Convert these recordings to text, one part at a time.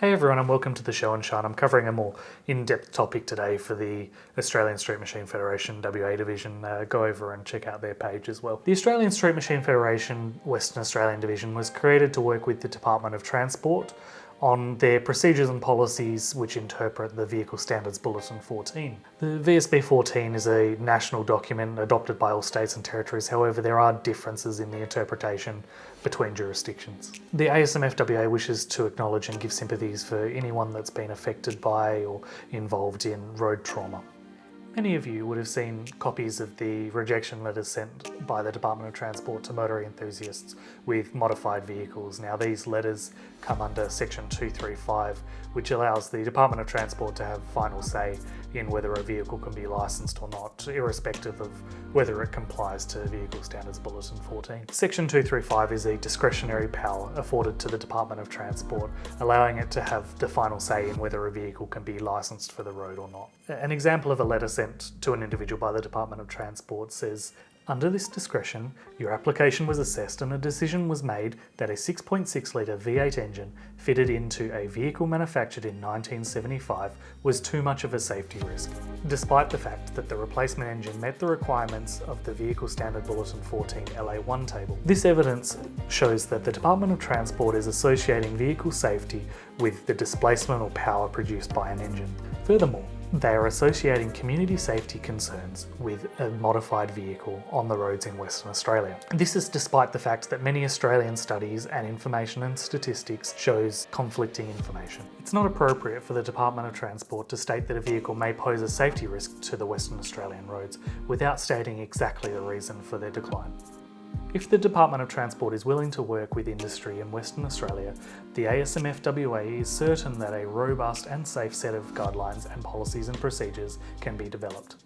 Hey everyone and welcome to the show and shine. I'm covering a more in-depth topic today for the Australian Street Machine Federation WA division. Go over and check out their page as well. The Australian Street Machine Federation Western Australian division was created to work with the Department of Transport on their procedures and policies which interpret the Vehicle Standards Bulletin 14. The VSB 14 is a national document adopted by all states and territories. However, there are differences in the interpretation between jurisdictions. The ASMFWA wishes to acknowledge and give sympathies for anyone that's been affected by or involved in road trauma. Many of you would have seen copies of the rejection letters sent by the Department of Transport to motor enthusiasts with modified vehicles. Now these letters come under Section 235, which allows the Department of Transport to have final say in whether a vehicle can be licensed or not, irrespective of whether it complies to Vehicle Standards Bulletin 14. Section 235 is a discretionary power afforded to the Department of Transport, allowing it to have the final say in whether a vehicle can be licensed for the road or not. An example of a letter sent to an individual by the Department of Transport says, "Under this discretion, your application was assessed and a decision was made that a 6.6 litre V8 engine fitted into a vehicle manufactured in 1975 was too much of a safety risk, despite the fact that the replacement engine met the requirements of the Vehicle Standard Bulletin 14 LA1 table." This evidence shows that the Department of Transport is associating vehicle safety with the displacement or power produced by an engine. Furthermore, they are associating community safety concerns with a modified vehicle on the roads in Western Australia. This is despite the fact that many Australian studies and information and statistics shows conflicting information. It's not appropriate for the Department of Transport to state that a vehicle may pose a safety risk to the Western Australian roads without stating exactly the reason for their decline. If the Department of Transport is willing to work with industry in Western Australia, the ASMFWA is certain that a robust and safe set of guidelines and policies and procedures can be developed.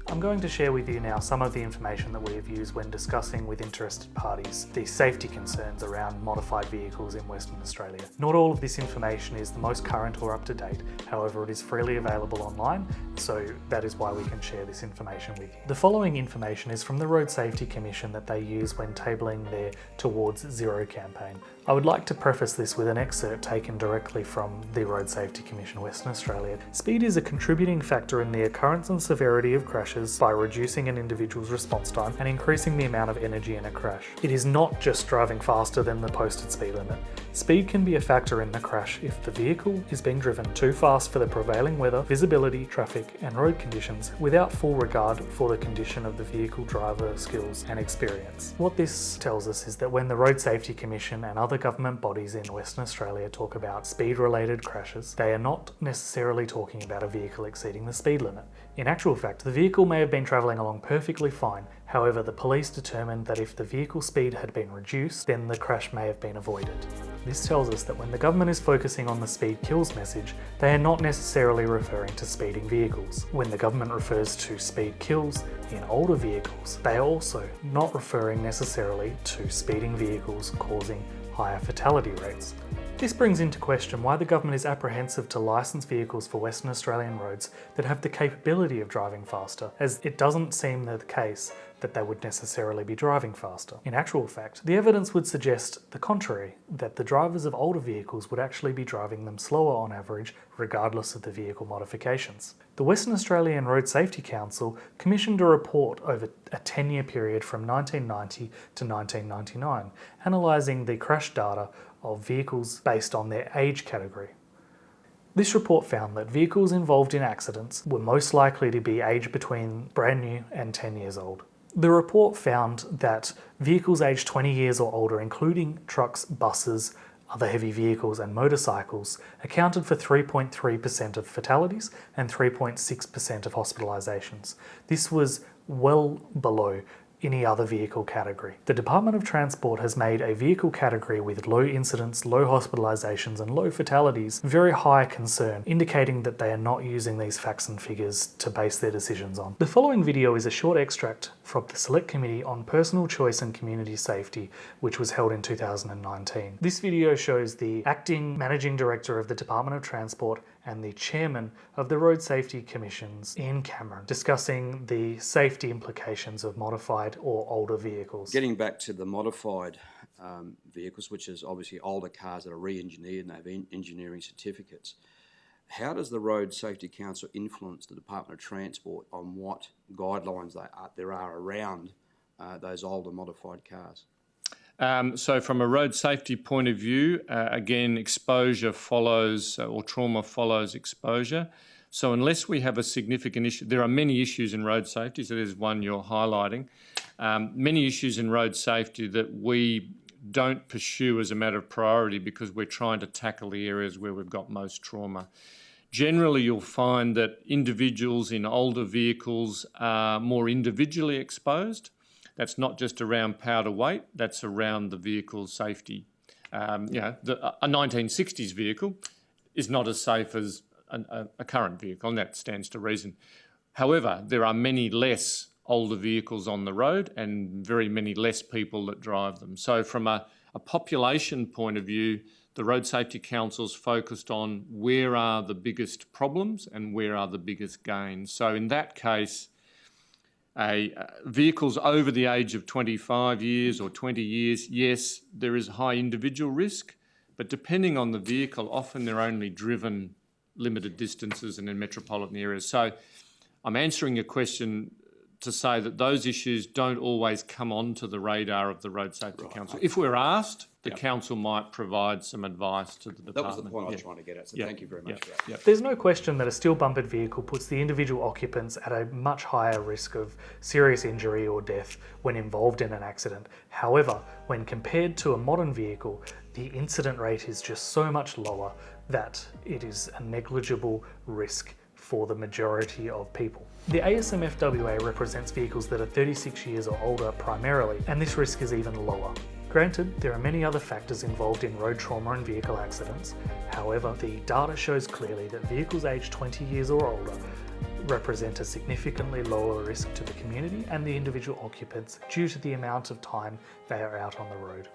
I'm going to share with you now some of the information that we have used when discussing with interested parties the safety concerns around modified vehicles in Western Australia. Not all of this information is the most current or up to date, however it is freely available online, so that is why we can share this information with you. The following information is from the Road Safety Commission that they use when tabling their Towards Zero campaign. I would like to preface this with an excerpt taken directly from the Road Safety Commission Western Australia. "Speed is a contributing factor in the occurrence and severity of crashes by reducing an individual's response time and increasing the amount of energy in a crash. It is not just driving faster than the posted speed limit. Speed can be a factor in the crash if the vehicle is being driven too fast for the prevailing weather, visibility, traffic and road conditions without full regard for the condition of the vehicle driver skills and experience." What this tells us is that when the Road Safety Commission and other government bodies in Western Australia talk about speed-related crashes, they are not necessarily talking about a vehicle exceeding the speed limit. In actual fact, the vehicle may have been travelling along perfectly fine. However, the police determined that if the vehicle speed had been reduced, then the crash may have been avoided. This tells us that when the government is focusing on the speed kills message, they are not necessarily referring to speeding vehicles. When the government refers to speed kills in older vehicles, they are also not referring necessarily to speeding vehicles causing higher fatality rates. This brings into question why the government is apprehensive to license vehicles for Western Australian roads that have the capability of driving faster, as it doesn't seem the case that they would necessarily be driving faster. In actual fact, the evidence would suggest the contrary, that the drivers of older vehicles would actually be driving them slower on average, regardless of the vehicle modifications. The Western Australian Road Safety Council commissioned a report over a 10-year period from 1990 to 1999, analysing the crash data of vehicles based on their age category. This report found that vehicles involved in accidents were most likely to be aged between brand new and 10 years old. The report found that vehicles aged 20 years or older, including trucks, buses, other heavy vehicles and motorcycles, accounted for 3.3% of fatalities and 3.6% of hospitalisations. This was well below any other vehicle category. The Department of Transport has made a vehicle category with low incidents, low hospitalisations and low fatalities very high concern, indicating that they are not using these facts and figures to base their decisions on. The following video is a short extract from the Select Committee on Personal Choice and Community Safety, which was held in 2019. This video shows the Acting Managing Director of the Department of Transport and the Chairman of the Road Safety Commissions, Ian Cameron, discussing the safety implications of modified or older vehicles. Getting back to the modified vehicles, which is obviously older cars that are re-engineered and have engineering certificates. How does the Road Safety Council influence the Department of Transport on what guidelines there are around those older modified cars? So from a road safety point of view, again, exposure follows or trauma follows exposure. So unless we have a significant issue, there are many issues in road safety, so there's one you're highlighting. Many issues in road safety that we don't pursue as a matter of priority because we're trying to tackle the areas where we've got most trauma. Generally, you'll find that individuals in older vehicles are more individually exposed. That's not just around power to weight, that's around the vehicle's safety. A 1960s vehicle is not as safe as a current vehicle, and that stands to reason. However, there are many less older vehicles on the road and very many less people that drive them. So from a population point of view, the Road Safety Council's focused on where are the biggest problems and where are the biggest gains. So in that case, vehicles over the age of 25 years or 20 years, yes, there is high individual risk, but depending on the vehicle, often they're only driven limited distances and in metropolitan areas. So I'm answering your question to say that those issues don't always come onto the radar of the Road Safety Council. If we're asked, the council might provide some advice to the department. That was the point I was trying to get at, so thank you very much for that. There's no question that a steel bumpered vehicle puts the individual occupants at a much higher risk of serious injury or death when involved in an accident. However, when compared to a modern vehicle, the incident rate is just so much lower that it is a negligible risk for the majority of people. The ASMFWA represents vehicles that are 36 years or older primarily, and this risk is even lower. Granted, there are many other factors involved in road trauma and vehicle accidents. However, the data shows clearly that vehicles aged 20 years or older represent a significantly lower risk to the community and the individual occupants due to the amount of time they are out on the road.